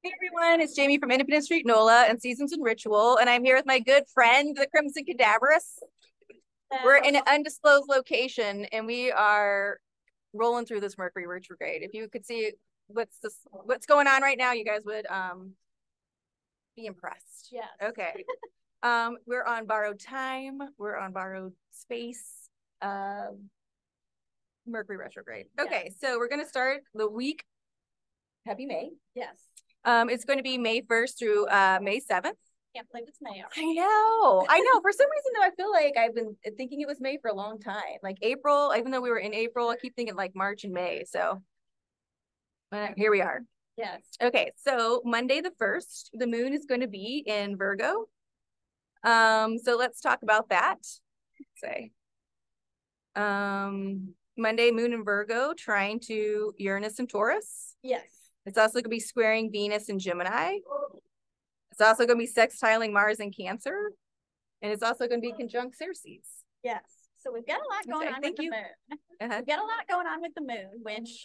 Hey everyone, it's Jamie from IndependenceStNola and Seasons and Ritual, and I'm here with my good friend, the Crimson Cadaverous. We're in an undisclosed location, and we are rolling through this Mercury retrograde. If you could see what's going on right now, you guys would be impressed. Yes. Okay. We're on borrowed time. We're on borrowed space. Mercury retrograde. Okay, yes. So we're gonna start the week. Happy May. Yes. It's going to be May 1st through May 7th. Can't believe it's May. I know. I know. For some reason, though, I feel like I've been thinking it was May for a long time. Like April, even though we were in April, I keep thinking like March and May. So here we are. Yes. Okay. So Monday the 1st, the moon is going to be in Virgo. So let's talk about that. Say. Monday, moon in Virgo, trying to Uranus and Taurus. Yes. It's also going to be squaring Venus and Gemini. It's also going to be sextiling Mars and Cancer. And it's also going to be conjunct Ceres. Yes. So we've got a lot going on with the moon. We've got a lot going on with the moon, which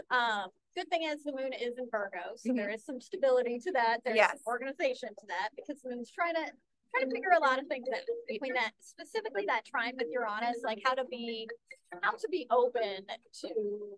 good thing is the moon is in Virgo. So there is some stability to that. There's some organization to that because the moon's trying to figure a lot of things out between that, specifically that trine with Uranus, like how to be open to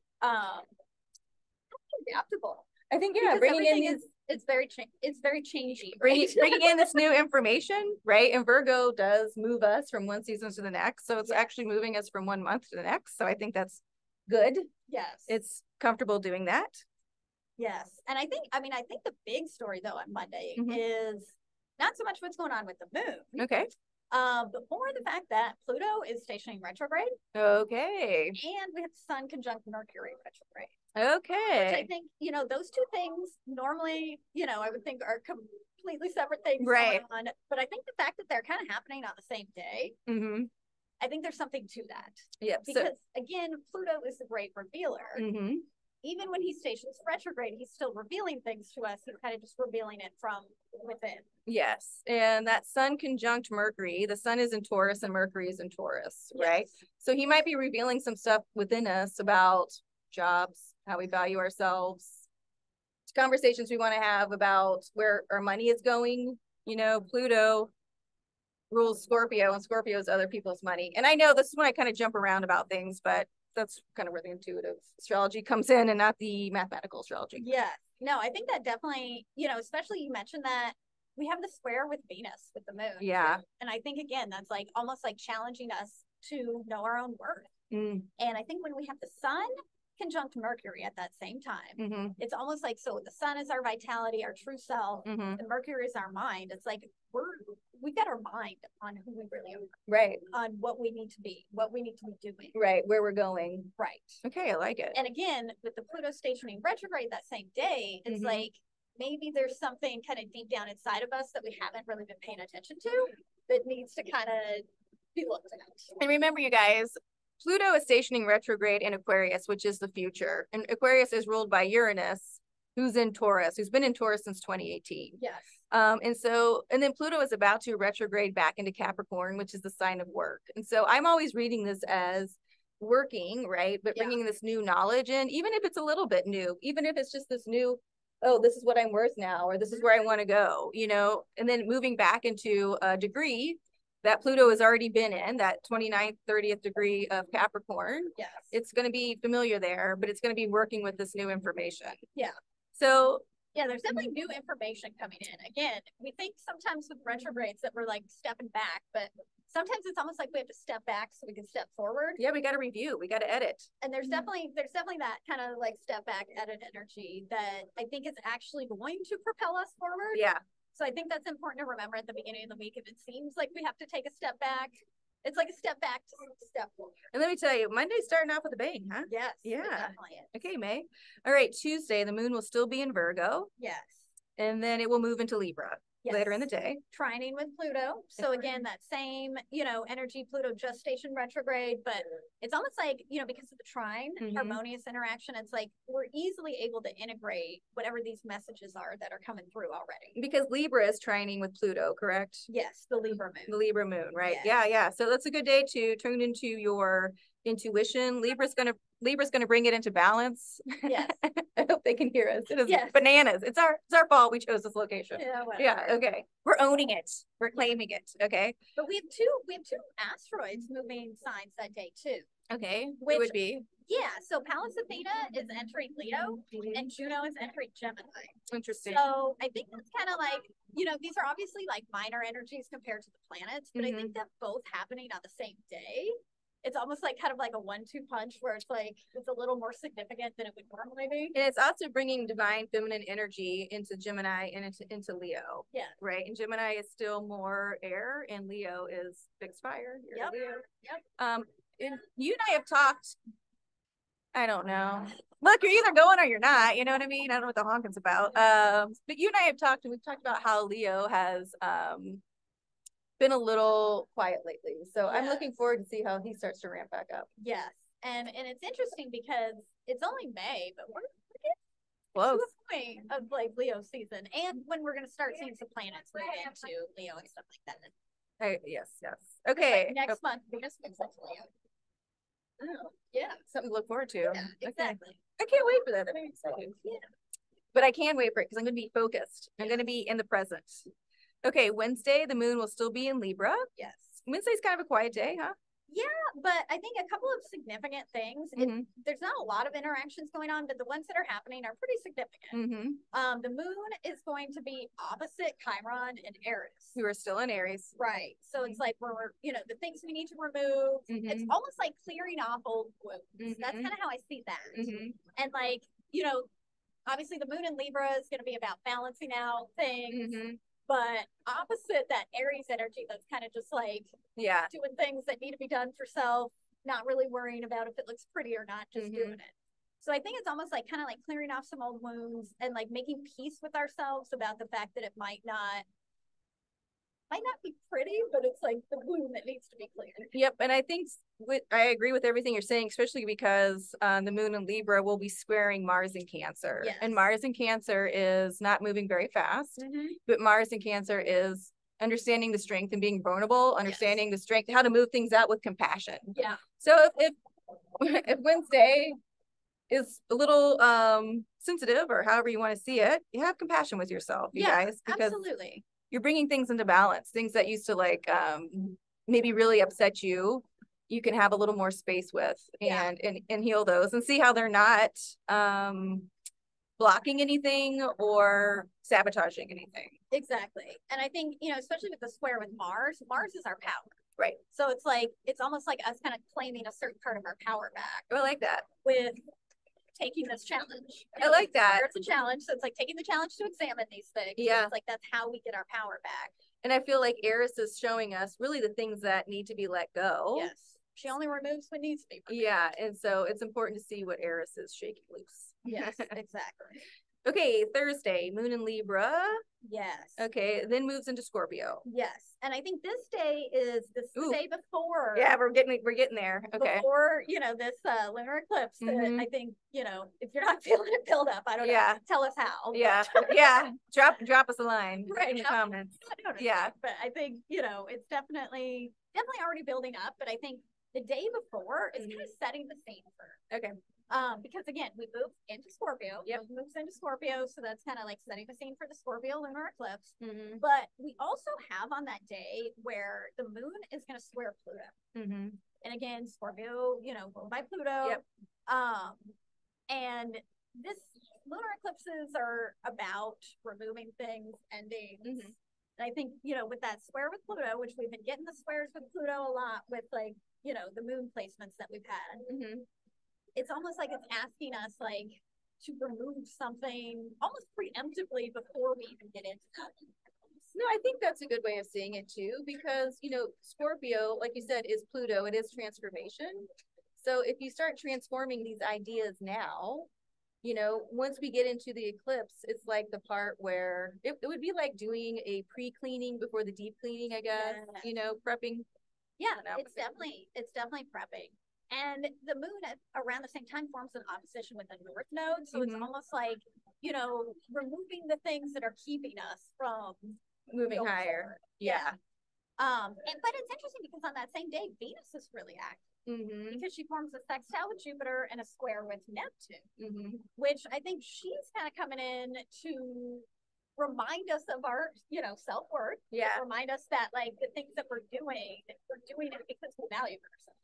adaptable. I think bringing in it's very changey. Right? Bringing in this new information, right? And Virgo does move us from one season to the next, so it's actually moving us from 1 month to the next. So I think that's good. Yes, it's comfortable doing that. Yes, and I think the big story though on Monday is not so much what's going on with the moon. Okay. But more the fact that Pluto is stationing retrograde. Okay. And we have the Sun conjunct Mercury retrograde. Okay. Which I think, those two things normally, I would think are completely separate things. Right. Going on. But I think the fact that they're kind of happening on the same day, I think there's something to that. Yeah. Because again, Pluto is the great revealer. Even when he stations retrograde, he's still revealing things to us. He's kind of just revealing it from within. Yes. And that Sun conjunct Mercury, the Sun is in Taurus and Mercury is in Taurus, right? So he might be revealing some stuff within us about jobs, how we value ourselves, conversations we want to have about where our money is going. Pluto rules Scorpio, and Scorpio is other people's money. And I know this is when I kind of jump around about things, but that's kind of where the intuitive astrology comes in and not the mathematical astrology. Yeah. No, I think that definitely, especially you mentioned that we have the square with Venus, with the moon. Yeah. And I think, again, that's like almost like challenging us to know our own worth. And I think when we have the Sun conjunct Mercury at that same time, it's almost like, so the Sun is our vitality, our true self, and Mercury is our mind. It's like we've got our mind on who we really are, right? On what we need to be, what we need to be doing, right? Where we're going, right? Okay, I like it. And again, with the Pluto stationing retrograde that same day, it's like maybe there's something kind of deep down inside of us that we haven't really been paying attention to that needs to kind of be looked at. And remember, you guys, Pluto is stationing retrograde in Aquarius, which is the future. And Aquarius is ruled by Uranus, who's in Taurus, who's been in Taurus since 2018. Yes. And then Pluto is about to retrograde back into Capricorn, which is the sign of work. And so I'm always reading this as working, right? But bringing this new knowledge in, even if it's a little bit new, even if it's just this new, oh, this is what I'm worth now, or this is where I want to go, and then moving back into a degree that Pluto has already been in, that 29th, 30th degree of Capricorn. Yes. It's going to be familiar there, but it's going to be working with this new information. Yeah. So, yeah, there's definitely new information coming in. Again, we think sometimes with retrogrades that we're like stepping back, but sometimes it's almost like we have to step back so we can step forward. Yeah, we got to review, we got to edit. And there's definitely that kind of like step back edit energy that I think is actually going to propel us forward. Yeah. So I think that's important to remember at the beginning of the week. If it seems like we have to take a step back, it's like a step back to step forward. And let me tell you, Monday's starting off with a bang, huh? Yes. Yeah. Definitely is. Okay, May. All right, Tuesday, the moon will still be in Virgo. Yes. And then it will move into Libra later in the day. Trining with Pluto. So again, that same, energy, Pluto just station retrograde, but it's almost like, because of the trine, harmonious interaction, it's like we're easily able to integrate whatever these messages are that are coming through already. Because Libra is trining with Pluto, correct? Yes, the Libra moon. The Libra moon, right? Yes. Yeah. So that's a good day to tune into your intuition. Libra's going to Libra's going to bring it into balance. Yes. I hope they can hear us. It is bananas. It's our fault we chose this location. Yeah, whatever. Yeah, okay. We're owning it. We're claiming it. Okay. But we have two asteroids moving signs that day too. Okay. Which would be? Yeah, so Pallas Athena is entering Leo and Juno is entering Gemini. Interesting. So I think that's kind of like, these are obviously like minor energies compared to the planets, but I think that both happening on the same day, it's almost like kind of like a 1-2 punch where it's like it's a little more significant than it would normally be. And it's also bringing divine feminine energy into Gemini and into Leo. Yeah. Right. And Gemini is still more air and Leo is fixed fire. Yep. Leo. Yep. And you and I have talked, I don't know. Look, you're either going or you're not. You know what I mean? I don't know what the honking's about. But you and I have talked, and we've talked about how Leo has been a little quiet lately. So I'm looking forward to see how he starts to ramp back up. Yes. And it's interesting because it's only May, but we're getting close to a point of like Leo season, and when we're gonna start seeing some planets move into Leo and stuff like that. Yes. Okay. Like next month, Venus moves into Leo. Oh, yeah, something to look forward to. Yeah, exactly. Okay. I can't wait for that. I'm very excited. Yeah. But I can wait for it because I'm going to be focused. I'm going to be in the present. Okay, Wednesday, the moon will still be in Libra. Yes. Wednesday's kind of a quiet day, huh? Yeah, but I think a couple of significant things. There's not a lot of interactions going on, but the ones that are happening are pretty significant. The moon is going to be opposite Chiron and Aries. Who are still in Aries. Right. So it's like we're, the things we need to remove. It's almost like clearing off old wounds. That's kind of how I see that. And like, obviously the moon in Libra is going to be about balancing out things. But opposite that Aries energy, that's kind of just like doing things that need to be done for self, not really worrying about if it looks pretty or not, just doing it. So I think it's almost like kind of like clearing off some old wounds and like making peace with ourselves about the fact that it might not be pretty, but it's like the wound that needs to be cleared. Yep, and I think I agree with everything you're saying, especially because the moon in Libra will be squaring Mars in Cancer. Yes. And Mars in Cancer is not moving very fast, but Mars in Cancer is understanding the strength and being vulnerable, understanding the strength, how to move things out with compassion. Yeah. So if Wednesday is a little sensitive, or however you want to see it, you have compassion with yourself, you guys, because absolutely. You're bringing things into balance. Things that used to like maybe really upset you, you can have a little more space with and heal those and see how they're not blocking anything or sabotaging anything. Exactly. And I think, especially with the square with Mars is our power. Right. So it's like, it's almost like us kind of claiming a certain part of our power back. I like that. With taking this challenge. I like that. It's a challenge. So it's like taking the challenge to examine these things. Yeah. It's like, that's how we get our power back. And I feel like Eris is showing us really the things that need to be let go. Yes. She only removes what needs to be removed. Yeah. And so it's important to see what Eris is shaking loose. Yes, exactly. Okay, Thursday, moon in Libra. Yes. Okay, then moves into Scorpio. Yes. And I think this day is the day before. Yeah, we're getting there. Okay. Before, this lunar eclipse that I think, if you're not feeling it build up, I don't know. Tell us how. Yeah. Drop us a line in the comments. Yeah. But I think, it's definitely already building up, but I think the day before is kind of setting the scene for. Okay. Because again, we moved into Scorpio. Yep. Moves into Scorpio, so that's kind of like setting the scene for the Scorpio lunar eclipse. But we also have on that day where the moon is going to square Pluto. And again, Scorpio, ruled by Pluto. Yep. And this lunar eclipses are about removing things, endings. And I think, with that square with Pluto, which we've been getting the squares with Pluto a lot with like, the moon placements that we've had. It's almost like it's asking us like to remove something almost preemptively before we even get into that. No, I think that's a good way of seeing it too, because Scorpio, like you said, is Pluto. It is transformation. So if you start transforming these ideas now, once we get into the eclipse, it's like the part where it would be like doing a pre-cleaning before the deep cleaning, I guess. Prepping. Yeah, it's definitely prepping. And the moon around the same time forms an opposition with the North Node. So it's almost like, removing the things that are keeping us from moving higher. Yeah. But it's interesting because on that same day, Venus is really active. because she forms a sextile with Jupiter and a square with Neptune, which I think she's kind of coming in to remind us of our, you know, self-worth. Yeah. Remind us that like the things that we're doing it because we value ourselves.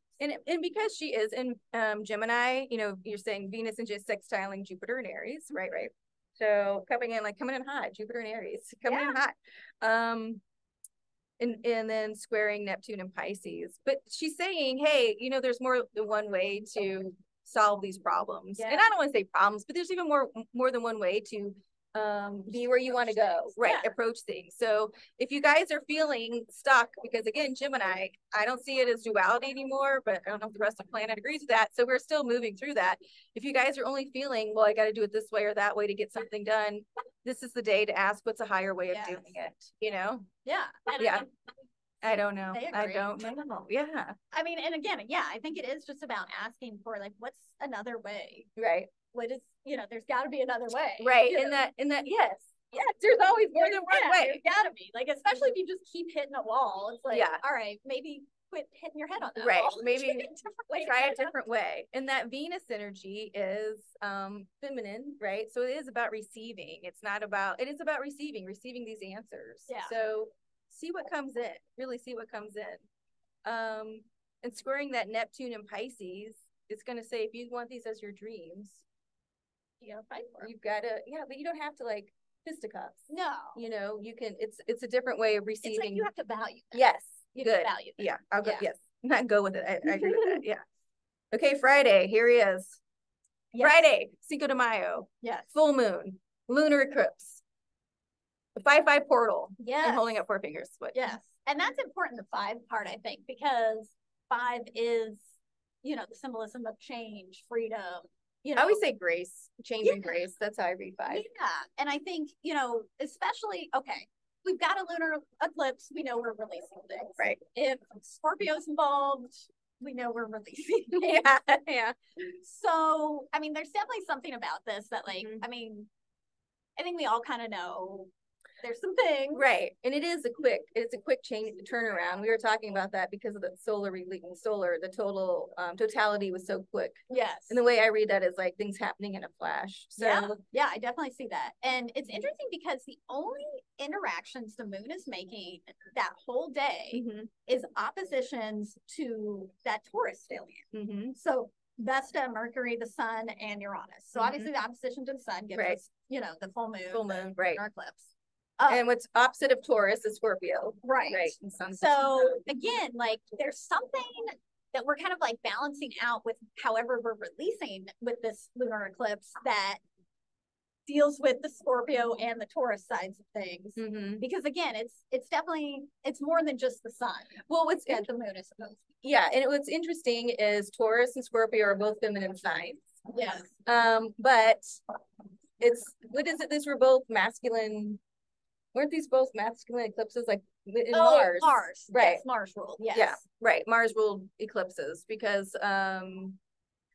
And because she is in Gemini, you know, you're saying Venus and just sextiling Jupiter and Aries, right? So coming in hot, Jupiter and Aries coming in hot. And then squaring Neptune and Pisces. But she's saying, hey, you know, there's more than one way to solve these problems. And I don't want to say problems, but there's even more than one way to be where you want to go, approach things. So if you guys are feeling stuck, because again, Gemini, I don't see it as duality anymore, but I don't know if the rest of the planet agrees with that, so we're still moving through that. If you guys are only feeling, well, I got to do it this way or that way to get something done, this is the day to ask what's a higher way of doing it, you know? I don't know. I don't know. Yeah. I mean, and again, I think it is just about asking for like, what's another way? Right. What is, you know, there's got to be another way. Right. In that, yes, there's always more than one way. There's got to be. Like, especially if you just keep hitting a wall, it's like, all right, maybe quit hitting your head on that wall. Maybe try a different way. And that Venus energy is feminine, right? So it is about receiving. It is about receiving these answers. Yeah. So see what comes in, really see what comes in. And squaring that Neptune and Pisces, it's going to say, if you want these as your dreams, you gotta fight for it. You've got to, but you don't have to like fisticuffs. No. You know, you can, it's a different way of receiving. It's like you have to value them. Yes. You good. Value them. Yeah. I'll go. Yes. Not go with it. I agree with that. Yeah. Okay. Friday. Here he is. Yes. Friday. Cinco de Mayo. Yes. Full moon. Lunar eclipse. The 5-5 portal. Yes. I'm holding up 4 fingers. What? Yes. And that's important, the 5 part, I think, because 5 is, you know, the symbolism of change, freedom. You know, I always say grace, change and grace. That's how I read 5. Yeah. And I think, you know, especially, okay, we've got a lunar eclipse. We know we're releasing things. Right. If Scorpio's involved, we know we're releasing things. Yeah. So, I mean, there's definitely something about this that, like, I mean, I think we all kind of know there's some things. Right. And it's a quick change turnaround. We were talking about that because of the the totality was so quick. Yes. And the way I read that is like things happening in a flash. So yeah, I definitely see that. And it's interesting because the only interactions the moon is making that whole day is oppositions to that Taurus stellium. So Vesta, Mercury, the Sun, and Uranus. So obviously the opposition to the Sun gives us, you know, the full moon, right? Lunar eclipse. And what's opposite of Taurus is Scorpio. Right. So again, like there's something that we're kind of like balancing out with however we're releasing with this lunar eclipse that deals with the Scorpio and the Taurus sides of things. Because again, it's definitely, it's more than just the sun. Well, the moon is supposed to be. Yeah. And what's interesting is Taurus and Scorpio are both feminine signs. Yes. But these were both masculine. Weren't these both masculine eclipses, like in Mars? Mars, right? Yes, Mars ruled, yes. Yeah, right. Mars ruled eclipses because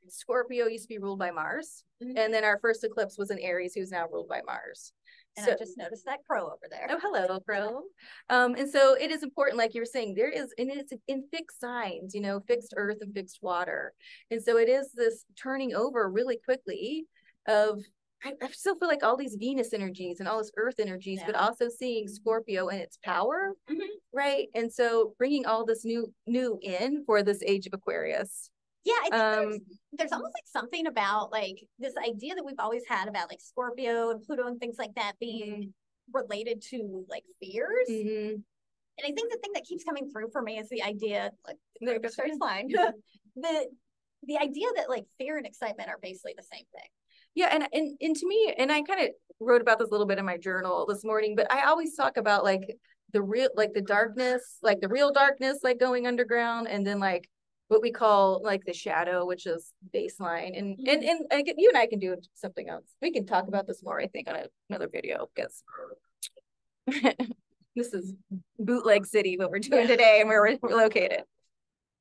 Scorpio used to be ruled by Mars, and then our first eclipse was in Aries, who's now ruled by Mars. And so, I just noticed that crow over there. Oh, hello, crow. And so it is important, like you were saying, and it's in fixed signs, you know, fixed earth and fixed water, and so it is this turning over really quickly of. I still feel like all these Venus energies and all this Earth energies, but also seeing Scorpio and its power, right? And so bringing all this new in for this age of Aquarius. Yeah, I think there's almost like something about like this idea that we've always had about like Scorpio and Pluto and things like that being related to like fears. And I think the thing that keeps coming through for me is the idea, like the first line, the idea that like fear and excitement are basically the same thing. Yeah, and to me, and I kind of wrote about this a little bit in my journal this morning, but I always talk about like the real, like the darkness, like the real darkness, like going underground, and then like what we call like the shadow, which is baseline. And you and I can do something else. We can talk about this more, I think, on another video, because this is bootleg city, what we're doing today and where we're located.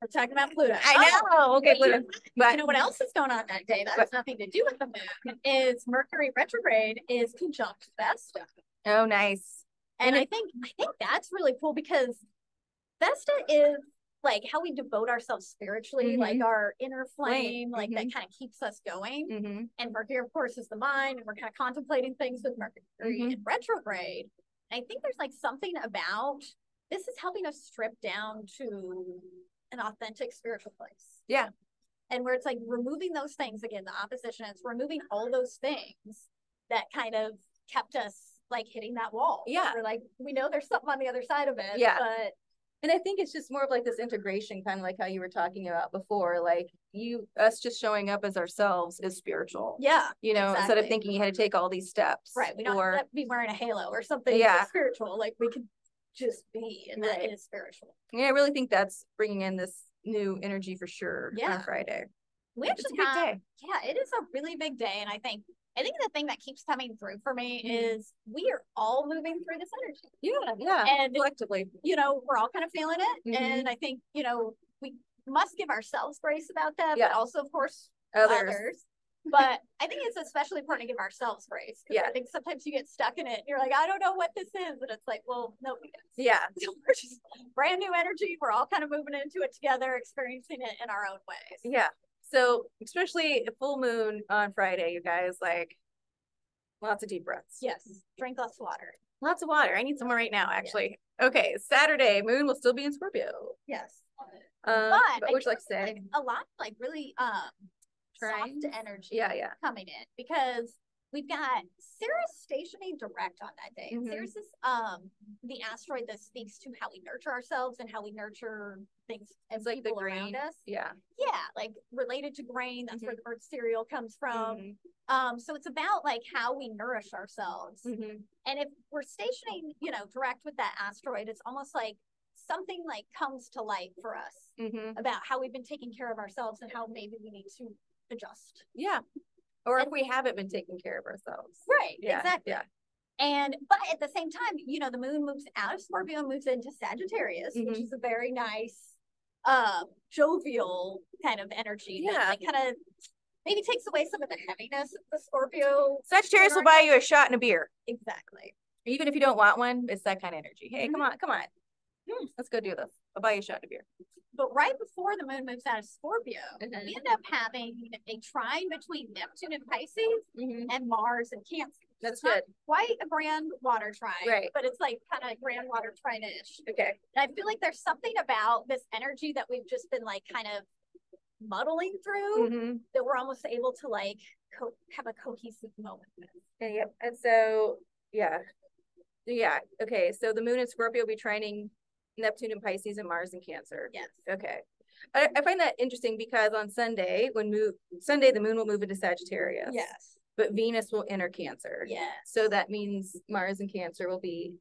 We're talking about Pluto. I know. Okay, Pluto. But you know what else is going on that day that has nothing to do with the moon is Mercury retrograde is conjunct Vesta. Oh, nice. And I think that's really cool because Vesta is like how we devote ourselves spiritually, like our inner flame, like that kind of keeps us going. And Mercury, of course, is the mind, and we're kind of contemplating things with Mercury in retrograde. And I think there's like something about this is helping us strip down to an authentic spiritual place. Yeah. And where it's like removing those things, again, the opposition, it's removing all those things that kind of kept us like hitting that wall. Yeah. We're like, we know there's something on the other side of it. Yeah. But and I think it's just more of like this integration, kind of like how you were talking about before, like us just showing up as ourselves is spiritual. Yeah. You know, instead of thinking you had to take all these steps. Right. We don't have to be wearing a halo or something spiritual. Like we could just be, and that is spiritual. Yeah, I really think that's bringing in this new energy for sure on Friday. We actually it's a big day. Yeah, it is a really big day. And I think the thing that keeps coming through for me is we are all moving through this energy. Yeah. And collectively, you know, we're all kind of feeling it. And I think, you know, we must give ourselves grace about that, but also, of course, others. But I think it's especially important to give ourselves grace. Yeah. I think sometimes you get stuck in it and you're like, I don't know what this is. And it's like, well, nobody does. Yeah. So we're just brand new energy. We're all kind of moving into it together, experiencing it in our own ways. Yeah. So especially a full moon on Friday, you guys, like lots of deep breaths. Yes. Drink lots of water. Lots of water. I need some more right now, actually. Yeah. Okay. Saturday, moon will still be in Scorpio. Yes. But what would you like to say? Like a lot like really soft energy coming in, because we've got Ceres stationing direct on that day. Ceres is the asteroid that speaks to how we nurture ourselves and how we nurture things and like people the grain around us. Yeah, like related to grain. That's where the word cereal comes from. So it's about like how we nourish ourselves. And if we're stationing, you know, direct with that asteroid, it's almost like something like comes to light for us about how we've been taking care of ourselves and how maybe we need to adjust. Yeah. Or if we haven't been taking care of ourselves. Right. Yeah. Exactly. Yeah. But at the same time, you know, the moon moves out of Scorpio and moves into Sagittarius, which is a very nice, jovial kind of energy. Yeah. That like kind of maybe takes away some of the heaviness of the Scorpio. Sagittarius will buy you a shot and a beer. Exactly. Even if you don't want one, it's that kind of energy. Hey, come on. Let's go do this. I'll buy you a shot and a beer. But right before the moon moves out of Scorpio, we end up having a trine between Neptune and Pisces and Mars and Cancer. That's good. Quite a grand water trine, right? But it's like kind of grand water trine-ish. Okay. And I feel like there's something about this energy that we've just been like kind of muddling through that we're almost able to like have a cohesive moment with. Yep. And so, yeah. Okay. So the moon in Scorpio will be trining Neptune and Pisces and Mars and Cancer. Yes. Okay. I find that interesting because on Sunday, the moon will move into Sagittarius. Yes. But Venus will enter Cancer. Yes. So that means Mars and Cancer will be,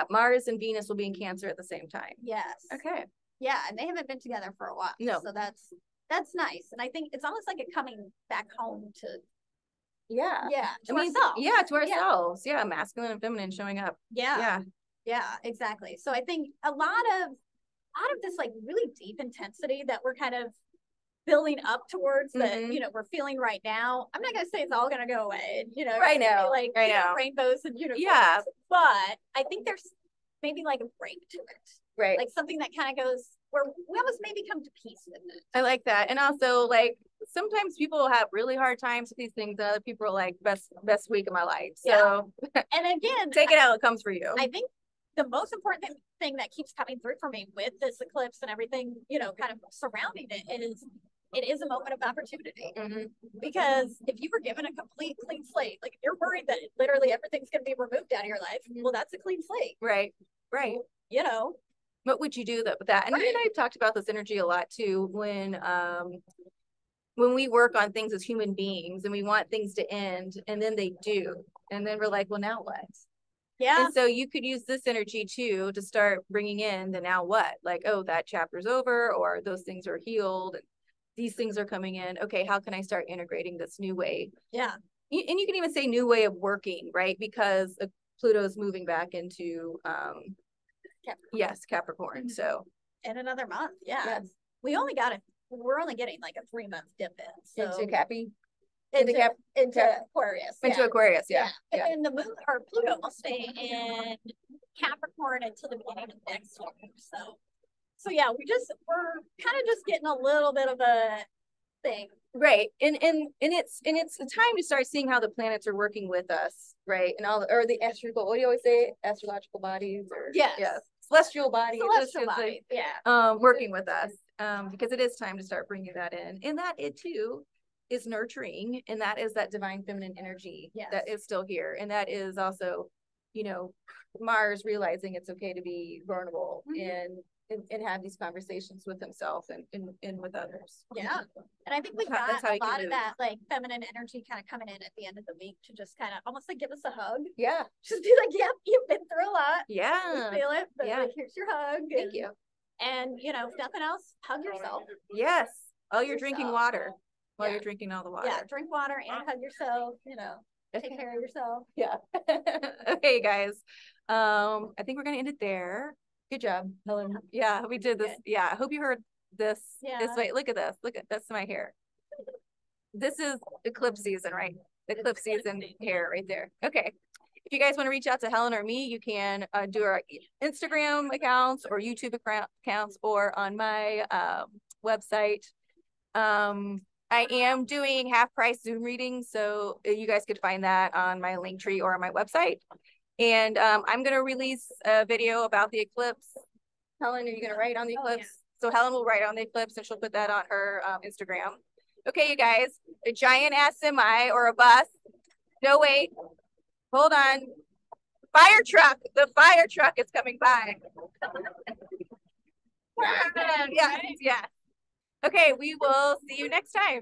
Mars and Venus will be in Cancer at the same time. Yes. Okay. Yeah, and they haven't been together for a while. No. So that's nice. And I think it's almost like a coming back home to ourselves. Yeah, to ourselves. Yeah, masculine and feminine showing up. Yeah, exactly. So I think a lot of this like really deep intensity that we're kind of building up towards that, you know, we're feeling right now. I'm not gonna say it's all gonna go away, you know, right now, like rainbows and unicorns. Yeah. But I think there's maybe like a break to it. Right. Like something that kind of goes where we almost maybe come to peace with it. I like that. And also like sometimes people have really hard times with these things and other people are like best week of my life. So and again, take it how it comes for you. I think the most important thing that keeps coming through for me with this eclipse and everything, you know, kind of surrounding it is a moment of opportunity. Because if you were given a complete clean slate, like if you're worried that literally everything's going to be removed out of your life, well, that's a clean slate. Right. Well, you know, what would you do with that? And you and I have talked about this energy a lot too, when we work on things as human beings and we want things to end and then they do. And then we're like, well, now what? Yeah. And so you could use this energy too to start bringing in the now what? Like, oh, that chapter's over, or those things are healed. And these things are coming in. Okay, how can I start integrating this new way? Yeah. And you can even say new way of working, right? Because Pluto's moving back into Capricorn. Capricorn. So in another month. Yeah. We're only getting like a 3-month dip in. So into Cappy. Into Aquarius. Into Aquarius, yeah. And the moon or Pluto will stay in Capricorn until the beginning of next year. So So yeah, we're kind of just getting a little bit of a thing. Right. And it's a time to start seeing how the planets are working with us, right? And all or the astrological, what do you always say? Astrological bodies or celestial bodies. Bodies. Working with us. Because it is time to start bringing that in. And that it too is nurturing, and that is that divine feminine energy that is still here. And that is also, you know, Mars realizing it's okay to be vulnerable and have these conversations with himself and with others. Yeah. And I think we got a lot of that like feminine energy kind of coming in at the end of the week to just kind of almost like give us a hug. Yeah. Just be like, yep, you've been through a lot. Yeah. You feel it, but like, here's your hug. Thank you. And you know, if nothing else, hug yourself. Yes. Oh, you're drinking water while you're drinking all the water. Yeah, drink water and hug yourself, you know. Take care of yourself. Yeah. Okay, guys. I think we're gonna end it there. Good job, Helen. Yeah, we did this. Yeah, I hope you heard this this way. Look at this. Look at that's my hair. This is eclipse season, right? Eclipse season hair right there. Okay. If you guys want to reach out to Helen or me, you can do our Instagram accounts or YouTube accounts or on my website. I am doing half price Zoom readings, so you guys could find that on my link tree or on my website. And I'm going to release a video about the eclipse. Helen, are you going to write on the eclipse? So Helen will write on the eclipse and she'll put that on her Instagram. Okay, you guys, a giant ass semi or a bus. No, wait, hold on. Fire truck. The fire truck is coming by. Yeah. Okay, we will see you next time.